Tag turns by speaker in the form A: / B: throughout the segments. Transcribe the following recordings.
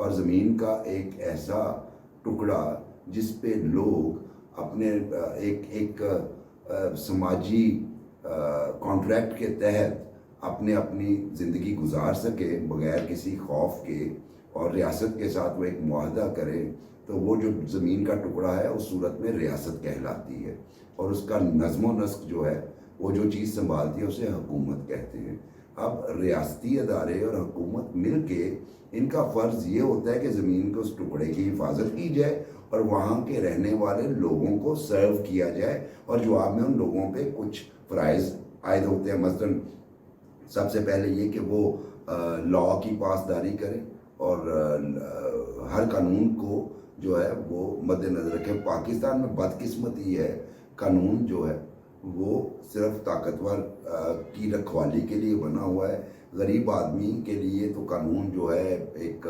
A: اور زمین کا ایک ایسا ٹکڑا جس پہ لوگ اپنے ایک سماجی کانٹریکٹ کے تحت اپنی زندگی گزار سکے بغیر کسی خوف کے، اور ریاست کے ساتھ وہ ایک معاہدہ کرے، تو وہ جو زمین کا ٹکڑا ہے اس صورت میں ریاست کہلاتی ہے، اور اس کا نظم و نسق جو ہے وہ جو چیز سنبھالتی ہے اسے حکومت کہتے ہیں۔ اب ریاستی ادارے اور حکومت مل کے ان کا فرض یہ ہوتا ہے کہ زمین کے اس ٹکڑے کی حفاظت کی جائے اور وہاں کے رہنے والے لوگوں کو سرو کیا جائے، اور جواب میں ان لوگوں پہ کچھ فرائض عائد ہوتے ہیں۔ مثلاً سب سے پہلے یہ کہ وہ لاء کی پاسداری کریں اور ہر قانون کو جو ہے وہ مد نظر رکھے۔ پاکستان میں بدقسمتی ہے، قانون جو ہے وہ صرف طاقتور کی رکھوالی کے لیے بنا ہوا ہے، غریب آدمی کے لیے تو قانون جو ہے ایک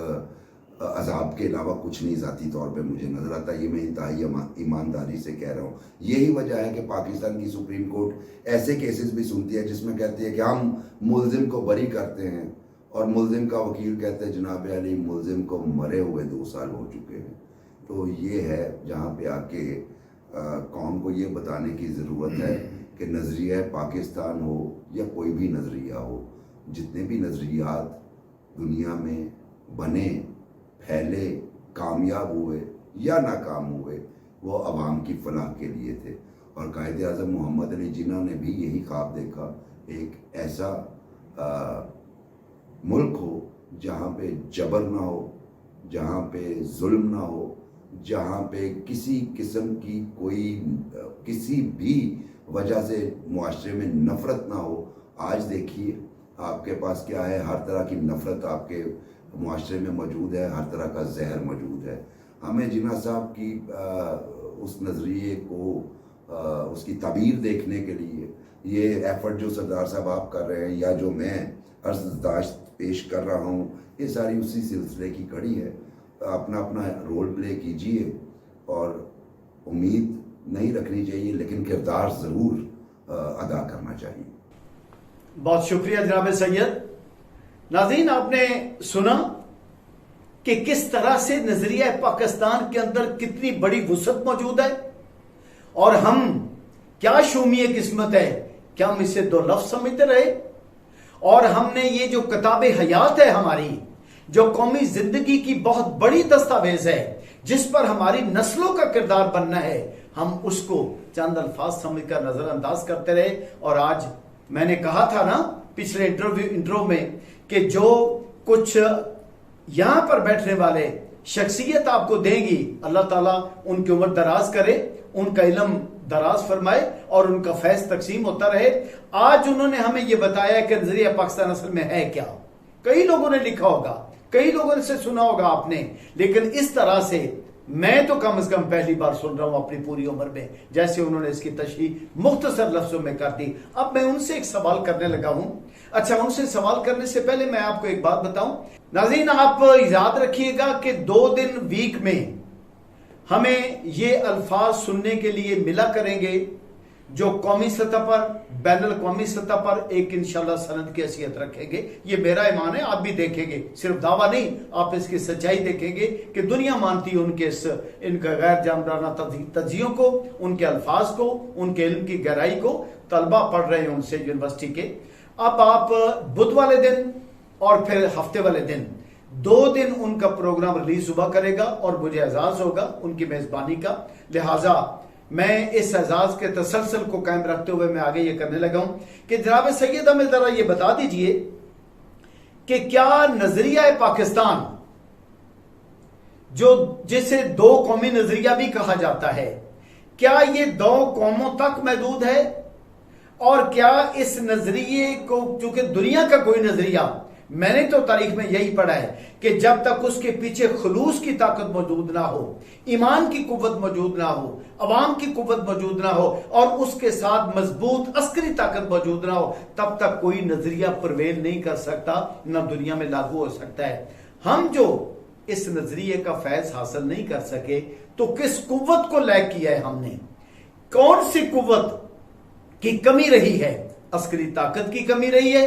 A: عذاب کے علاوہ کچھ نہیں ذاتی طور پہ مجھے نظر آتا۔ یہ میں انتہائی ایمانداری سے کہہ رہا ہوں۔ یہی وجہ ہے کہ پاکستان کی سپریم کورٹ ایسے کیسز بھی سنتی ہے جس میں کہتی ہے کہ ہم ملزم کو بری کرتے ہیں، اور ملزم کا وکیل کہتے ہیں جناب علی ملزم کو مرے ہوئے 2 سال ہو چکے ہیں۔ تو یہ ہے جہاں پہ آ کے قوم کو یہ بتانے کی ضرورت ہے کہ نظریہ پاکستان ہو یا کوئی بھی نظریہ ہو، جتنے بھی نظریات دنیا میں بنے، پھیلے، کامیاب ہوئے یا ناکام ہوئے، وہ عوام کی فلاح کے لیے تھے۔ اور قائد اعظم محمد علی جناح نے بھی یہی خواب دیکھا، ایک ایسا ملک ہو جہاں پہ جبر نہ ہو، جہاں پہ ظلم نہ ہو، جہاں پہ کسی قسم کی کسی بھی وجہ سے معاشرے میں نفرت نہ ہو۔ آج دیکھیے آپ کے پاس کیا ہے، ہر طرح کی نفرت آپ کے معاشرے میں موجود ہے، ہر طرح کا زہر موجود ہے۔ ہمیں جناح صاحب کی اس نظریے کو، اس کی تعبیر دیکھنے کے لیے یہ ایفرٹ جو سردار صاحب آپ کر رہے ہیں یا جو میں عرضداشت پیش کر رہا ہوں، یہ ساری اسی سلسلے کی کڑی ہے۔ اپنا رول پلے کیجئے، اور امید نہیں رکھنی چاہیے لیکن کردار ضرور ادا کرنا چاہیے۔
B: بہت شکریہ جناب سید۔ ناظرین، آپ نے سنا کہ کس طرح سے نظریہ پاکستان کے اندر کتنی بڑی وسعت موجود ہے، اور ہم کیا شومی قسمت ہے کہ ہم اسے 2 لفظ سمجھتے رہے، اور ہم نے یہ جو کتاب حیات ہے ہماری، جو قومی زندگی کی بہت بڑی دستاویز ہے جس پر ہماری نسلوں کا کردار بننا ہے، ہم اس کو چند الفاظ سمجھ کر نظر انداز کرتے رہے۔ اور آج میں نے کہا تھا نا پچھلے انٹرو میں کہ جو کچھ یہاں پر بیٹھنے والے شخصیت آپ کو دیں گی، اللہ تعالیٰ ان کی عمر دراز کرے، ان کا علم دراز فرمائے اور ان کا فیض تقسیم ہوتا رہے۔ آج انہوں نے ہمیں یہ بتایا کہ نظریہ پاکستان اصل میں ہے کیا۔ کئی لوگوں نے لکھا ہوگا، کئی لوگوں سے سنا ہوگا آپ نے، لیکن اس طرح سے میں تو کم از کم پہلی بار سن رہا ہوں اپنی پوری عمر میں، جیسے انہوں نے اس کی تشریح مختصر لفظوں میں کر دی۔ اب میں ان سے ایک سوال کرنے لگا ہوں۔ اچھا، ان سے سوال کرنے سے پہلے میں آپ کو ایک بات بتاؤں۔ ناظرین، آپ یاد رکھیے گا کہ 2 دن ویک میں ہمیں یہ الفاظ سننے کے لیے ملا کریں گے جو قومی سطح پر، بین الاقوامی سطح پر ایک انشاءاللہ سند کی حیثیت رکھیں گے۔ یہ میرا ایمان ہے، آپ بھی دیکھیں گے، صرف دعویٰ نہیں، آپ اس کی سچائی دیکھیں گے کہ دنیا مانتی ہے ان کا غیر جانبدارانہ تجزیوں کو، ان کے الفاظ کو، ان کے علم کی گہرائی کو۔ طلبہ پڑھ رہے ہیں ان سے یونیورسٹی کے۔ اب آپ بدھ والے دن اور پھر ہفتے والے دن 2 دن ان کا پروگرام ریلیز ہوا کرے گا، اور مجھے اعزاز ہوگا ان کی میزبانی کا۔ لہٰذا میں اس اعزاز کے تسلسل کو قائم رکھتے ہوئے میں آگے یہ کرنے لگا ہوں کہ جناب سید ہمیں ذرا یہ بتا دیجئے کہ کیا نظریہ پاکستان، جسے 2 قومی نظریہ بھی کہا جاتا ہے، کیا یہ 2 قوموں تک محدود ہے؟ اور کیا اس نظریے کو، چونکہ دنیا کا کوئی نظریہ، میں نے تو تاریخ میں یہی پڑھا ہے کہ جب تک اس کے پیچھے خلوص کی طاقت موجود نہ ہو، ایمان کی قوت موجود نہ ہو، عوام کی قوت موجود نہ ہو، اور اس کے ساتھ مضبوط عسکری طاقت موجود نہ ہو، تب تک کوئی نظریہ پرویل نہیں کر سکتا، نہ دنیا میں لاگو ہو سکتا ہے۔ ہم جو اس نظریے کا فیض حاصل نہیں کر سکے تو کس قوت کو لیک کیا ہے ہم نے؟ کون سی قوت کی کمی رہی ہے؟ عسکری طاقت کی کمی رہی ہے،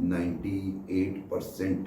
A: 98%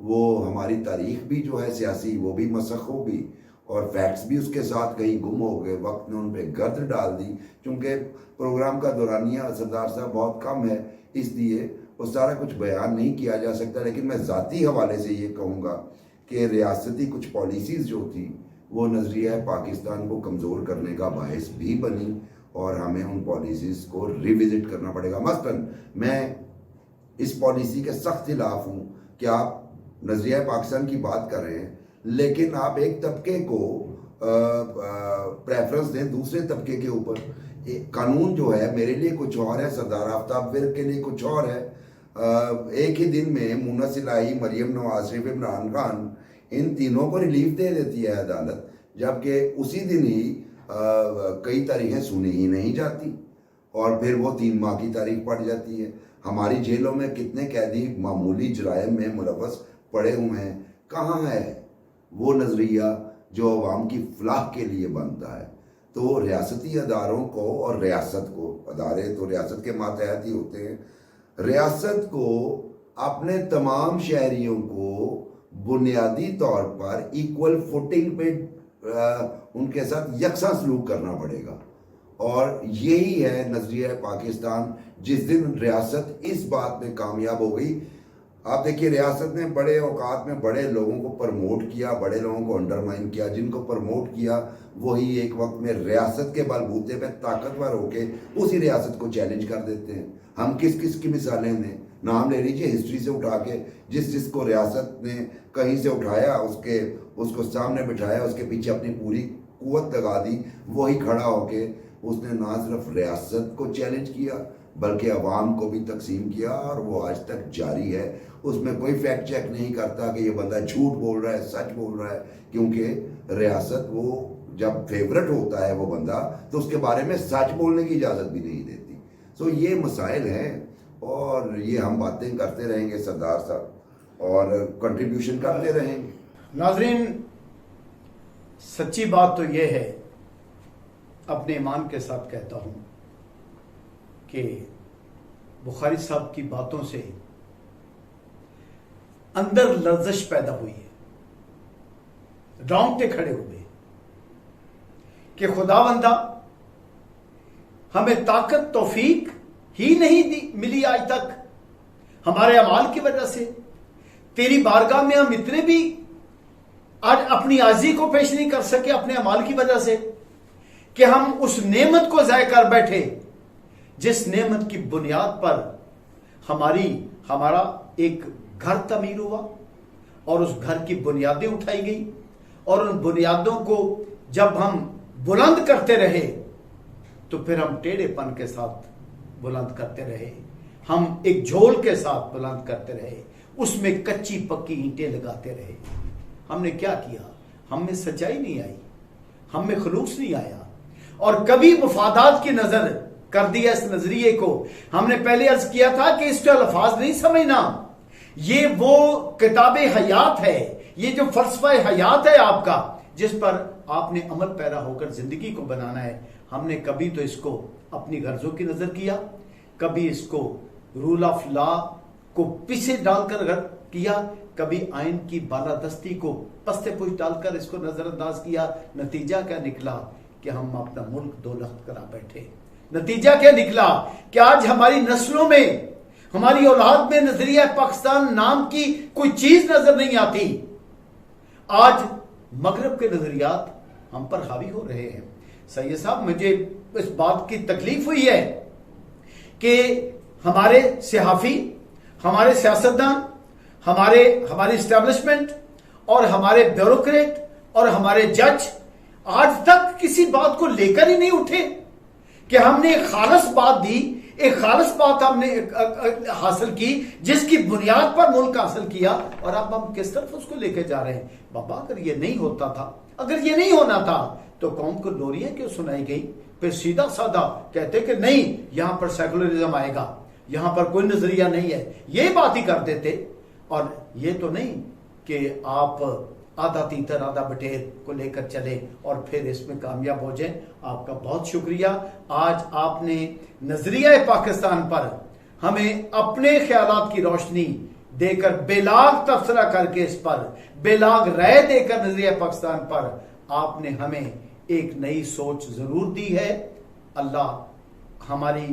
A: وہ ہماری تاریخ بھی جو ہے سیاسی وہ بھی مسخ ہوگی اور فیکٹس بھی اس کے ساتھ کہیں گم ہو گئے. وقت نے ان پہ گرد ڈال دی. چونکہ پروگرام کا دورانیہ سردار صاحب بہت کم ہے اس لیے وہ سارا کچھ بیان نہیں کیا جا سکتا. لیکن میں ذاتی حوالے سے یہ کہوں گا کہ ریاستی کچھ پالیسیز جو تھی وہ نظریہ پاکستان کو کمزور کرنے کا باعث بھی بنی اور ہمیں ان پالیسیز کو ریوزٹ کرنا پڑے گا. مثلاً میں اس پالیسی کے سخت خلاف ہوں کہ آپ نظریہ پاکستان کی بات کر رہے ہیں لیکن آپ ایک طبقے کو پریفرنس دیں دوسرے طبقے کے اوپر. قانون جو ہے میرے لیے کچھ اور ہے, سردار آفتاب ورک کے لیے کچھ اور ہے. ایک ہی دن میں مونا سلائی, مریم نواز شریف, عمران خان ان تینوں کو ریلیف دے دیتی ہے عدالت, جبکہ اسی دن ہی کئی تاریخیں سنی ہی نہیں جاتی اور پھر وہ 3 ماہ کی تاریخ پڑ جاتی ہے. ہماری جیلوں میں کتنے قیدی معمولی جرائم میں ملوث پڑے ہوئے ہیں. کہاں ہے وہ نظریہ جو عوام کی فلاح کے لیے بنتا ہے؟ تو ریاستی اداروں کو اور ریاست کو, ادارے تو ریاست کے ماتحت ہی ہوتے ہیں, ریاست کو اپنے تمام شہریوں کو بنیادی طور پر ایکول فوٹنگ پہ ان کے ساتھ یکساں سلوک کرنا پڑے گا. اور یہی ہے نظریہ پاکستان. جس دن ریاست اس بات میں کامیاب ہو گئی, آپ دیکھیے ریاست نے بڑے اوقات میں بڑے لوگوں کو پرموٹ کیا, بڑے لوگوں کو انڈرمائن کیا. جن کو پرموٹ کیا وہی ایک وقت میں ریاست کے بلبوتے پہ طاقتور ہو کے اسی ریاست کو چیلنج کر دیتے ہیں. ہم کس کس کی مثالیں دیں؟ نام لے لیجیے ہسٹری سے اٹھا کے. جس کو ریاست نے کہیں سے اٹھایا اس کو سامنے بٹھایا, اس کے پیچھے اپنی پوری قوت لگا دی, وہی کھڑا ہو کے اس نے نہ صرف ریاست کو چیلنج کیا بلکہ عوام کو بھی تقسیم کیا, اور وہ آج تک جاری ہے. اس میں کوئی فیکٹ چیک نہیں کرتا کہ یہ بندہ جھوٹ بول رہا ہے سچ بول رہا ہے, کیونکہ ریاست وہ جب فیورٹ ہوتا ہے وہ بندہ تو اس کے بارے میں سچ بولنے کی اجازت بھی نہیں دیتی. سو یہ مسائل ہیں اور یہ ہم باتیں کرتے رہیں گے سردار صاحب اور کنٹریبیوشن کرتے رہیں گے.
B: ناظرین, سچی بات تو یہ ہے, اپنے ایمان کے ساتھ کہتا ہوں کہ بخاری صاحب کی باتوں سے اندر لرزش پیدا ہوئی ہے, رونگٹے کھڑے ہوئے کہ خداوندہ ہمیں طاقت توفیق ہی نہیں ملی آج تک ہمارے اعمال کی وجہ سے. تیری بارگاہ میں ہم اتنے بھی آج اپنی عاجزی کو پیش نہیں کر سکے اپنے اعمال کی وجہ سے کہ ہم اس نعمت کو ضائع کر بیٹھے جس نعمت کی بنیاد پر ہمارا ایک گھر تعمیر ہوا اور اس گھر کی بنیادیں اٹھائی گئی, اور ان بنیادوں کو جب ہم بلند کرتے رہے تو پھر ہم ٹیڑھے پن کے ساتھ بلند کرتے رہے, ہم ایک جھول کے ساتھ بلند کرتے رہے, اس میں کچی پکی اینٹیں لگاتے رہے. ہم نے کیا کیا؟ ہم میں سچائی نہیں آئی, ہم میں خلوص نہیں آیا, اور کبھی مفادات کی نظر کر دیا اس نظریے کو. ہم نے پہلے عرض کیا تھا کہ اس کا الفاظ نہیں سمجھنا, یہ وہ کتاب حیات ہے, یہ جو فلسفہ حیات ہے آپ کا جس پر آپ نے عمل پیرا ہو کر زندگی کو بنانا ہے. ہم نے کبھی تو اس کو اپنی غرضوں کی نظر کیا, کبھی اس کو رول آف لا کو پیچھے ڈال کر کیا, کبھی آئین کی بالادستی کو پستے پوش ڈال کر اس کو نظر انداز کیا. نتیجہ کیا نکلا کہ ہم اپنا ملک دو لخت کرا بیٹھے. نتیجہ کیا نکلا کہ آج ہماری نسلوں میں, ہماری اولاد میں نظریہ پاکستان نام کی کوئی چیز نظر نہیں آتی. آج مغرب کے نظریات ہم پر حاوی ہو رہے ہیں. سید صاحب, مجھے اس بات کی تکلیف ہوئی ہے کہ ہمارے صحافی, ہمارے سیاستدان, ہماری اسٹیبلشمنٹ اور ہمارے بیوروکریٹ اور ہمارے جج آج تک کسی بات کو لے کر ہی نہیں اٹھے کہ ہم نے ایک خالص بات دی, ایک خالص بات ہم نے حاصل کی جس کی بنیاد پر ملک حاصل کیا, اور اب ہم کس طرف اس کو لے کے جا رہے ہیں. بابا اگر یہ نہیں ہوتا تھا, اگر یہ نہیں ہونا تھا تو قوم کو لوریاں کیوں سنائی گئی؟ پھر سیدھا سادہ کہتے کہ نہیں یہاں پر سیکولرزم آئے گا, یہاں پر کوئی نظریہ نہیں ہے, یہ بات ہی کر دیتے. اور یہ تو نہیں کہ آپ آدھا تیتر آدھا بٹیر کو لے کر چلے اور پھر اس میں کامیاب ہو جائیں. آپ کا بہت شکریہ. آج آپ نے نظریہ پاکستان پر ہمیں اپنے خیالات کی روشنی دے کر، بلاغ تبصرہ کر کے اس پر بلاغ رائے دے کر نظریہ پاکستان پر آپ نے ہمیں ایک نئی سوچ ضرور دی ہے۔ اللہ ہماری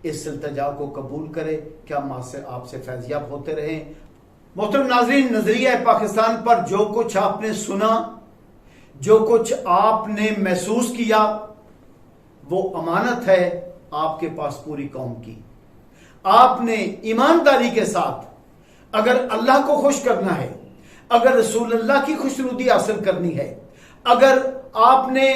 B: اس التجا کو قبول کرے کہ ہم آپ سے فیضیاب ہوتے رہیں۔ محترم ناظرین، نظریہ پاکستان پر جو کچھ آپ نے سنا، جو کچھ آپ نے محسوس کیا، وہ امانت ہے آپ کے پاس پوری قوم کی۔ آپ نے ایمانداری کے ساتھ اگر اللہ کو خوش کرنا ہے، اگر رسول اللہ کی خوشنودی حاصل کرنی ہے، اگر آپ نے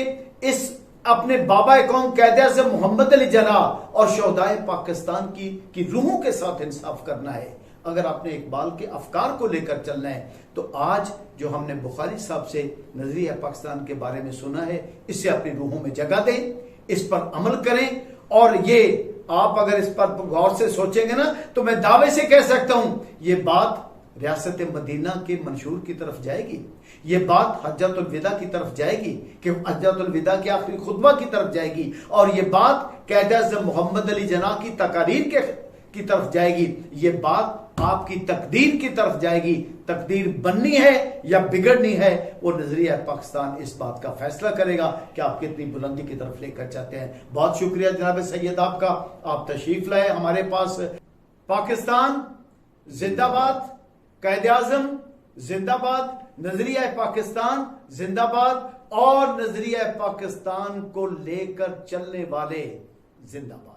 B: اس اپنے بابا قوم قائد اعظم محمد علی جناح اور شہدائے پاکستان کی روحوں کے ساتھ انصاف کرنا ہے، اگر آپ نے اقبال کے افکار کو لے کر چلنا ہے، تو آج جو ہم نے بخاری صاحب سے نظریہ پاکستان کے بارے میں سنا ہے، اسے اپنی روحوں میں جگہ دیں، اس پر عمل کریں۔ اور یہ آپ اگر اس پر غور سے سوچیں گے نا، تو میں دعوے سے کہہ سکتا ہوں یہ بات ریاست مدینہ کے منشور کی طرف جائے گی، یہ بات حجۃ الوداع کی طرف جائے گی، کہ حجۃ الوداع کے آخری خطبہ کی طرف جائے گی، اور یہ بات قائد اعظم محمد علی جناح کی تقاریر کی طرف جائے گی، یہ بات آپ کی تقدیر کی طرف جائے گی۔ تقدیر بننی ہے یا بگڑنی ہے، وہ نظریہ پاکستان اس بات کا فیصلہ کرے گا کہ آپ کتنی بلندی کی طرف لے کر چاہتے ہیں۔ بہت شکریہ جناب سید آپ کا، آپ تشریف لائے ہمارے پاس۔ پاکستان زندہ باد، قائد اعظم زندہ باد، نظریہ پاکستان زندہ باد، اور نظریہ پاکستان کو لے کر چلنے والے زندہ باد۔